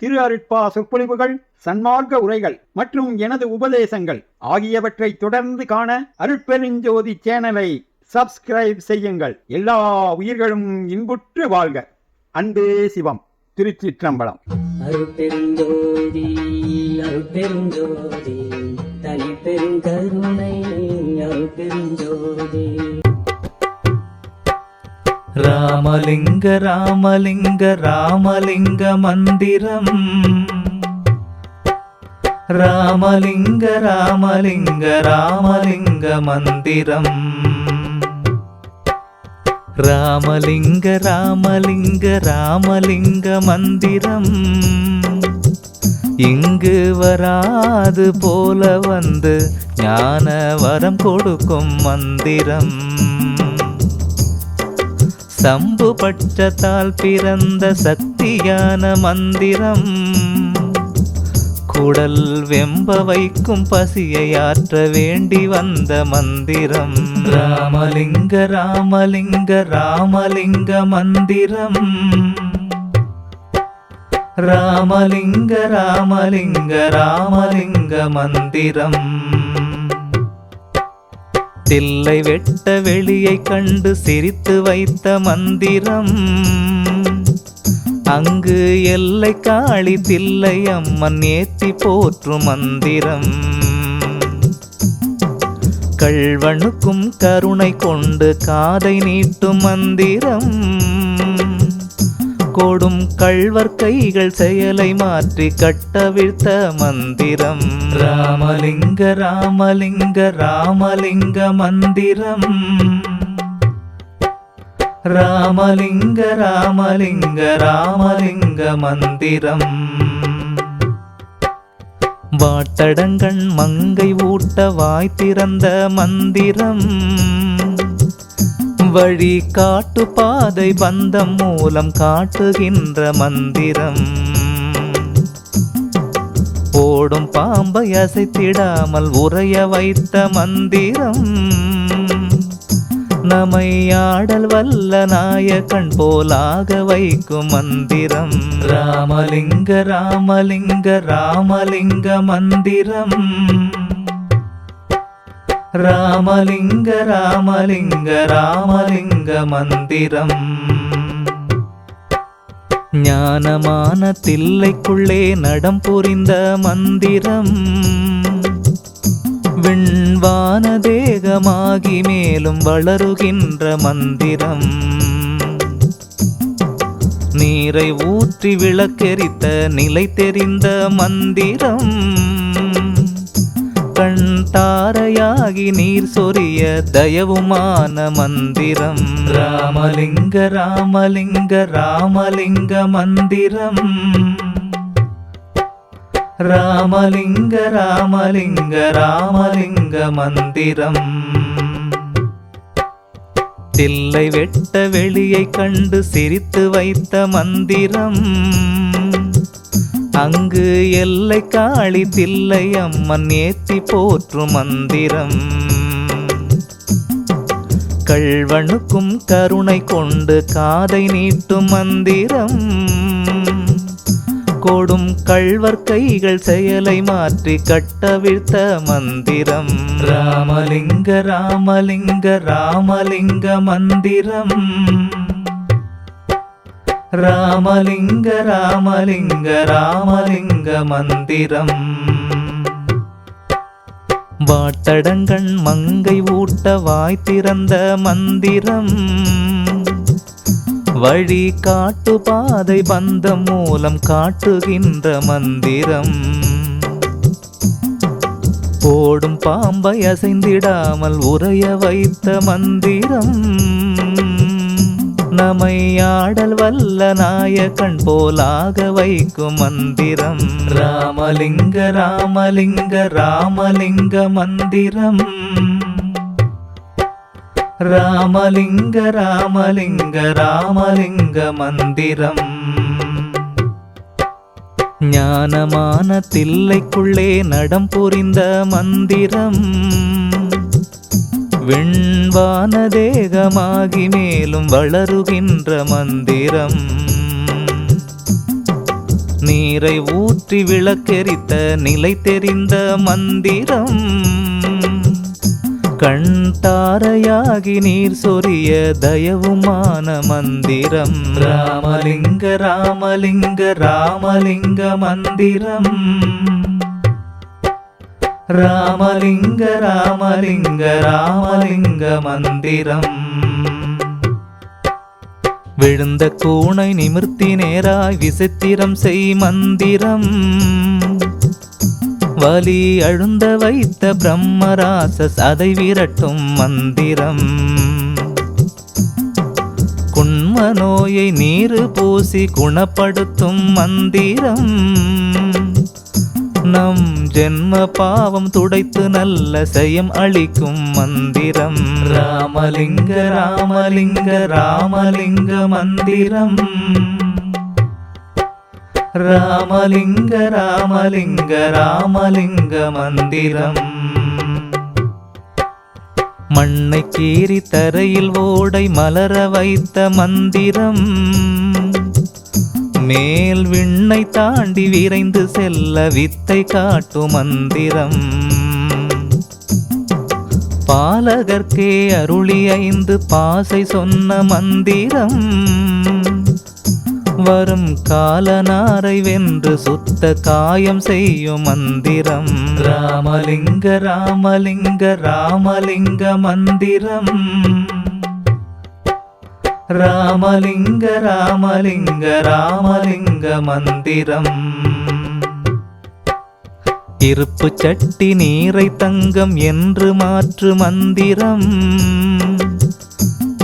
திரு அருட்பா சொற்பொழிவுகள், சன்மார்க்க உரைகள் மற்றும் எனது உபதேசங்கள் ஆகியவற்றை தொடர்ந்து காண அருட்பெருஞ்சோதி சேனலை சப்ஸ்கிரைப் செய்யுங்கள். எல்லா உயிர்களும் இன்புற்று வாழ்க. அன்பே சிவம். திருச்சிற்றம்பலம். அருட்பெருஞ்சோதி அருட்பெருஞ்சோதி தனி பெருங்கருணை அருட்பெருஞ்சோதி. ராமலிங்க ராமலிங்க ராமலிங்க மந்திரம். ராமலிங்க ராமலிங்க ராமலிங்க மந்திரம். ராமலிங்க ராமலிங்க ராமலிங்க மந்திரம். இங்கு வராது போல வந்து ஞான வரம் கொடுக்கும் மந்திரம். சம்பு பட்சத்தால் பிறந்த சக்தியான மந்திரம். குடல் வெம்ப வைக்கும் பசியை ஆற்ற வேண்டி வந்த மந்திரம். ராமலிங்க ராமலிங்க ராமலிங்க மந்திரம். ராமலிங்க ராமலிங்க ராமலிங்க மந்திரம். தில்லை வெட்ட வெளியை கண்டு சிரித்து வைத்த மந்திரம். அங்கு எல்லை காளி தில்லை அம்மன் ஏத்தி போற்றும் மந்திரம். கள்வனுக்கும் கருணை கொண்டு காதை நீட்டும் மந்திரம். கொடும் கள்வர் கைகள் செயலை மாற்றி கட்டவிழ்த்த மந்திரம். ராமலிங்க ராமலிங்க ராமலிங்க மந்திரம். ராமலிங்க ராமலிங்க ராமலிங்க மந்திரம். வாட்டடங்கண் மங்கை ஊட்ட வாய் திறந்த மந்திரம். வழி காட்டு பாதை பந்தம் மூலம் காட்டுகின்ற மந்திரம். ஓடும் பாம்பை அசைத்திடாமல் உறைய வைத்த மந்திரம். நம்மை ஆடல் வல்ல நாயகன் போலாக வைக்கும் மந்திரம். ராமலிங்க ராமலிங்க ராமலிங்க மந்திரம். ராமலிங்க ராமலிங்க ராமலிங்க மந்திரம். ஞானமான தில்லைக்குள்ளே நடம் புரிந்த மந்திரம். விண்வான தேகமாகி மேலும் வளருகின்ற மந்திரம். நீரை ஊற்றி விளக்கெரித்த நிலை தெரிந்த மந்திரம். கண் தாரையாகி நீர் சொரிய தயவுமான மந்திரம். ராமலிங்க ராமலிங்க ராமலிங்க மந்திரம். ராமலிங்க ராமலிங்க ராமலிங்க மந்திரம். தில்லை வெட்ட வெளியை கண்டு சிரித்து வைத்த மந்திரம். அங்கு எல்லை காளி தில்லை அம்மன் ஏத்தி போற்றும் மந்திரம். கள்வனுக்கும் கருணை கொண்டு காதை நீட்டும் மந்திரம். கொடும் கள்வர் கைகள் செயலை மாற்றி கட்டவிழ்த்த மந்திரம். ராமலிங்க ராமலிங்க ராமலிங்க மந்திரம். ராமலிங்க ராமலிங்க ராமலிங்க மந்திரம். வாட்டடங்கண் மங்கை ஊட்ட வாய் திறந்த மந்திரம். வழி காட்டு பாதை பந்தம் மூலம் காட்டுகின்ற மந்திரம். ஓடும் பாம்பை அசைந்திடாமல் உறைய வைத்த மந்திரம். நம்மை ஆடல் வல்ல நாயகன் போலாக வைக்கும் மந்திரம். ராமலிங்க ராமலிங்க ராமலிங்க மந்திரம். ராமலிங்க ராமலிங்க ராமலிங்க மந்திரம். ஞானமான தில்லைக்குள்ளே நடம் புரிந்த மந்திரம். விண்வான தேகமாகி மேலும் வளருகின்ற மந்திரம். நீரை ஊற்றி விளக்கெரித்த நிலை தெரிந்த மந்திரம் கண் தாரையாகி நீர் சொரிய தயவுமான மந்திரம் ராமலிங்க ராமலிங்க ராமலிங்க மந்திரம் ராமலிங்க ராமலிங்க ராமலிங்க மந்திரம் விழுந்த கூனை நிமிர்த்தி நேராய் விசித்திரம் செய் மந்திரம் வலி அழுந்த வைத்த பிரம்மராசஸ் அதை விரட்டும் மந்திரம் குண்ம நோயை நீரு பூசி குணப்படுத்தும் மந்திரம் நம் ஜென்ம பாவம் துடைத்து நல்ல செயம் அளிக்கும் மந்திரம் ராமலிங்க ராமலிங்க ராமலிங்க மந்திரம் ராமலிங்க ராமலிங்க ராமலிங்க மந்திரம் மண்ணை கீறி தரையில் ஓடை மலர வைத்த மந்திரம் மேல் விண்ணை தாண்டி விரைந்து செல்ல வித்தை காட்டும் மந்திரம் பாலகர்க்கே அருளி 5 பாசை சொன்ன மந்திரம் வரும் காலனாரை வென்று சுத்த காயம் செய்யும் மந்திரம் ராமலிங்க ராமலிங்க ராமலிங்க மந்திரம் ராமலிங்க ராமலிங்க ராமலிங்க மந்திரம் இருப்பு சட்டி நீரை தங்கம் என்று மாற்று மந்திரம்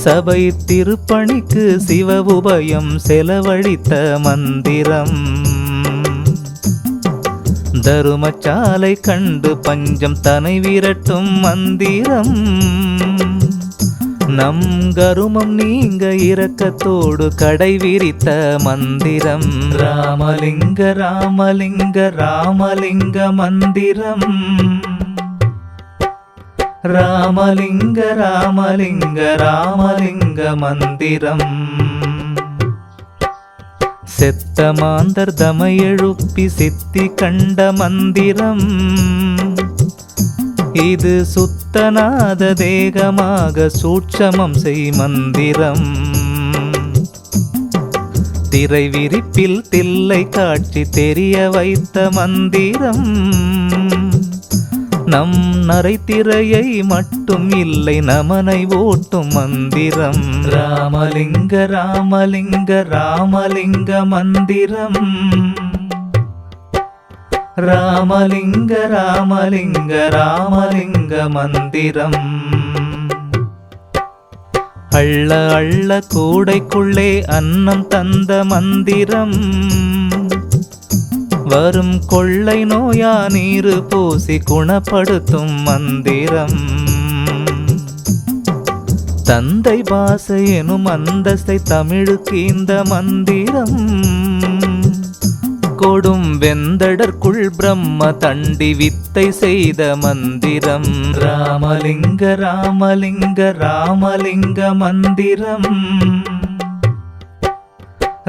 சபை திருப்பணிக்கு சிவ உபயம் செலவழித்த மந்திரம் தருமச்சாலை கண்டு பஞ்சம் தனை விரட்டும் மந்திரம் நம் கருமம் நீங்க இரக்கத்தோடு கடை விரித்த மந்திரம் ராமலிங்க ராமலிங்க ராமலிங்க மந்திரம் ராமலிங்க ராமலிங்க ராமலிங்க மந்திரம் செத்த மாந்தர் தமை எழுப்பி சித்தி கண்ட மந்திரம் இது சுத்தநாத தேகமாக சூட்சமம் செய் மந்திரம் திரை விரிப்பில் தில்லை காட்சி தெரிய வைத்த மந்திரம் நம் நரை திரையை மட்டும் இல்லை நமனை ஓட்டும் மந்திரம் ராமலிங்க ராமலிங்க ராமலிங்க மந்திரம் ராமலிங்க ராமலிங்க ராமலிங்க மந்திரம் அள்ள அள்ள கூடைக்குள்ளே அன்னம் தந்த மந்திரம் வரும் கொள்ளை நோயா நீரு பூசி குணப்படுத்தும் மந்திரம் தந்தை பாசை எனும் அந்தஸ்தை தமிழுக்கு இந்த மந்திரம் கொடும் வெந்தடற்குள் பிரம்ம தண்டி வித்தை செய்த மந்திரம் ராமலிங்க ராமலிங்க ராமலிங்க மந்திரம்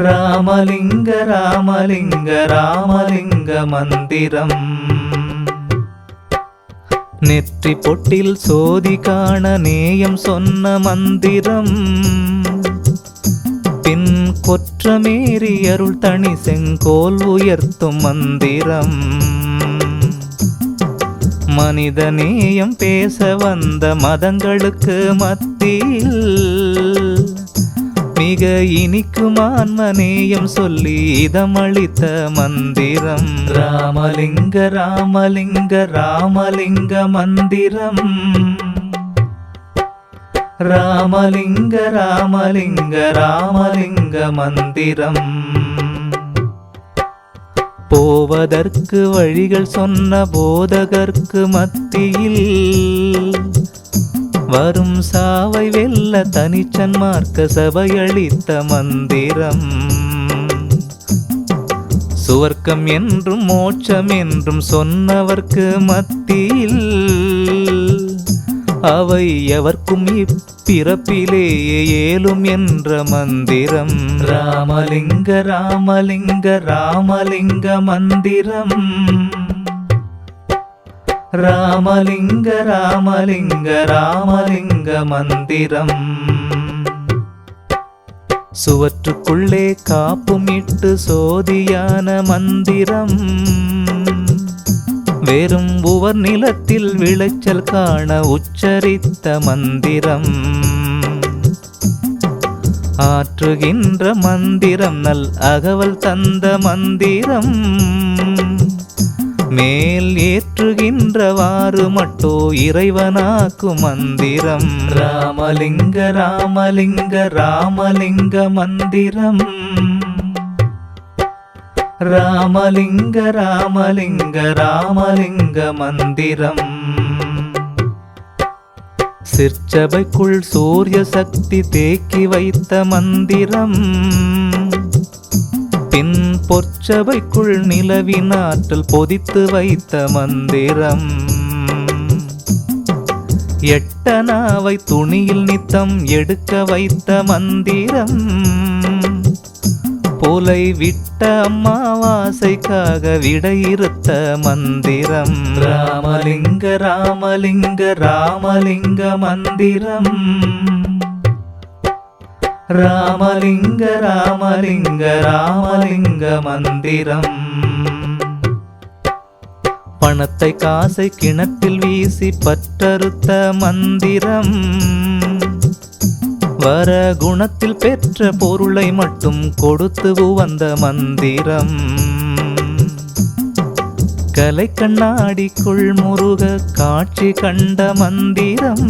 ராமலிங்க ராமலிங்க ராமலிங்க மந்திரம் நெற்றி பொட்டில் சோதி காண நேயம் சொன்ன மந்திரம் பின் கொற்றமேறி அருள் தனி செங்கோல் உயர்த்தும் மந்திரம் மனித நேயம் பேச வந்த மதங்களுக்கு மத்தியில் மிக இனிக்கும் ஆன்மநேயம் சொல்லி இதமளித்த மந்திரம் ராமலிங்க ராமலிங்க ராமலிங்க மந்திரம் ராமலிங்க ராமலிங்க ராமலிங்க மந்திரம் போவதற்கு வழிகள் சொன்ன போதகர்க்கு மத்தியில் வரும் சாவை வெல்ல தனிச்சன்மார்க்க சபையளித்த மந்திரம் சுவர்க்கம் என்றும் மோட்சம் என்றும் சொன்னவர்க்கு மத்தியில் அவை எவர்க்கும் இப்பிறப்பிலேயே ஏலும் என்ற மந்திரம். ராமலிங்க ராமலிங்க ராமலிங்க மந்திரம். ராமலிங்க ராமலிங்க ராமலிங்க மந்திரம். சுவற்றுக்குள்ளே காப்புமிட்டு சோதியான மந்திரம். வெறும் உவர் நிலத்தில் விளைச்சல் காண உச்சரித்த மந்திரம். ஆற்றுகின்ற மந்திரம் நல் அகவல் தந்த மந்திரம். மேல் ஏற்றுகின்றவாறு மட்டோ இறைவனாக்கு மந்திரம். ராமலிங்க ராமலிங்க ராமலிங்க மந்திரம். ராமலிங்க ராமலிங்க ராமலிங்க மந்திரம். சிற்சபைக்குள் சூரிய சக்தி தேக்கி வைத்த மந்திரம். பின் பொற்சபைக்குள் நிலவின் ஆற்றல் பொதித்து வைத்த மந்திரம். எட்டனாவை துணியில் நித்தம் எடுக்க வைத்த மந்திரம். போலை விட்ட அம்மாவாசைக்காக விடையிருத்த மந்திரம். ராமலிங்க ராமலிங்க ராமலிங்க மந்திரம். ராமலிங்க ராமலிங்க ராமலிங்க மந்திரம். பணத்தை காசை கிணற்றில் வீசி பற்றறுத்த மந்திரம். வர குணத்தில் பெற்ற பொருளை மட்டும் கொடுத்து வந்த மந்திரம். கலை கண்ணாடிக்குள் முருக காட்சி கண்ட மந்திரம்.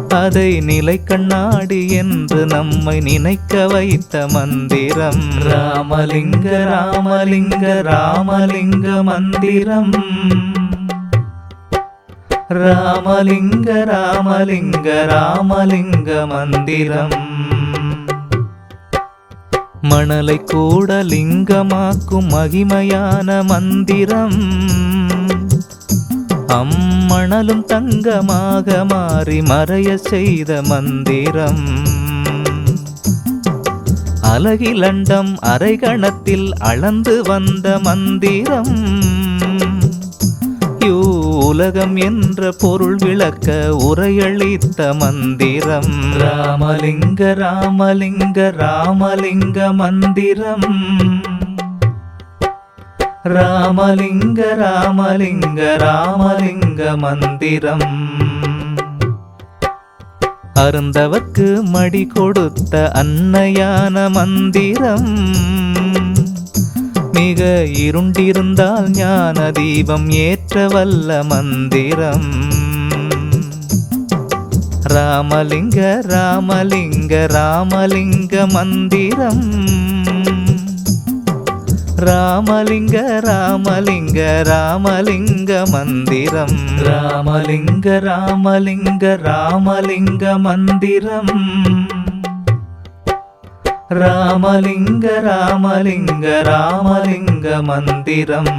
அதை நிலை கண்ணாடி என்று நம்மை நினைக்க வைத்த மந்திரம். ராமலிங்க ராமலிங்க ராமலிங்க மந்திரம். ராமலிங்க ராமலிங்க ராமலிங்க மந்திரம். மணலை கூட லிங்கமாக்கும் மகிமையான மந்திரம். அம்மணலும் தங்கமாக மாறி மறைய செய்த மந்திரம். அலகிலண்டம் அரைகணத்தில் அளந்து வந்த மந்திரம். உலகம் என்ற பொருள் விளக்க உரையளித்த மந்திரம். ராமலிங்க ராமலிங்க ராமலிங்க மந்திரம். ராமலிங்க ராமலிங்க ராமலிங்க மந்திரம். அருந்தவர்க்கு மடி கொடுத்த அன்னையான மந்திரம். மிக இருண்டிருந்தால் ஞான தீபம் ஏற்ற வல்ல மந்திரம். ராமலிங்க ராமலிங்க ராமலிங்க மந்திரம். ராமலிங்க ராமலிங்க ராமலிங்க மந்திரம். ராமலிங்க ராமலிங்க ராமலிங்க மந்திரம். ராமலிங்க ராமலிங்க ராமலிங்க மந்திரம்.